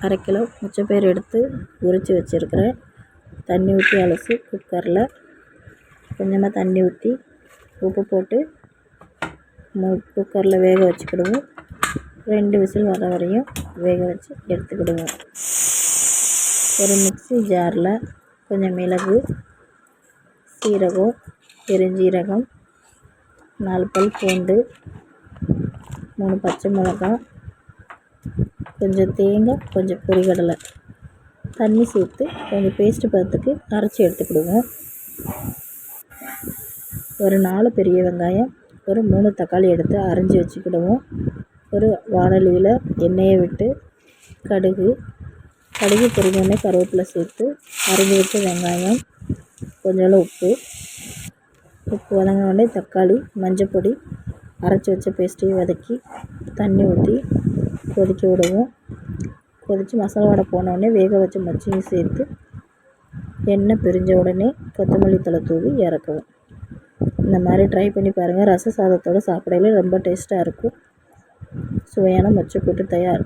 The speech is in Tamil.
1/2 கிலோ மொச்சப்பயிறு எடுத்து உரித்து வச்சுருக்கிறேன். தண்ணி ஊற்றி அலசி குக்கரில் கொஞ்சமாக தண்ணி ஊற்றி உப்பு போட்டு குக்கரில் வேக வச்சுக்கிடுவோம். 2 விசில் வர வரையும் வேக வச்சு எடுத்துக்கிடுவோம். ஒரு மிக்ஸி ஜாரில் கொஞ்சம் மிளகு, சீரகம், பெருஞ்சீரகம், 4 பல் பூண்டு, 3 பச்சை மிளகாய், கொஞ்சம் தேங்காய், கொஞ்சம் பொரிகடலை தண்ணி சேர்த்து கொஞ்சம் பேஸ்ட்டு பதத்துக்கு அரைச்சி எடுத்துக்கிடுவோம். ஒரு 4 பெரிய வெங்காயம், ஒரு 3 தக்காளி எடுத்து அரைஞ்சி வச்சுக்கிடுவோம். ஒரு வாணலியில் எண்ணெயை விட்டு கடுகு பொரிஞ்சோடனே கருவேப்பிலை சேர்த்து அரைஞ்சி வச்ச வெங்காயம், கொஞ்சோண்டு உப்பு வதங்கினோடனே தக்காளி, மஞ்சள் பொடி, அரைச்சி வச்ச பேஸ்ட்டையும் வதக்கி தண்ணி ஊற்றி கொதிக்க விடுவோம். கொதித்து மசாலா வடை போனோடனே வேக வச்ச மொச்சையும் சேர்த்து எண்ணெய் பிரிஞ்ச உடனே கொத்தமல்லி தழை தூவி இறக்குவோம். இந்த மாதிரி ட்ரை பண்ணி பாருங்கள். ரச சாதத்தோடு சாப்பிடையில ரொம்ப டேஸ்ட்டாக இருக்கும். சுவையான மொச்சை கூட்டு தயார்.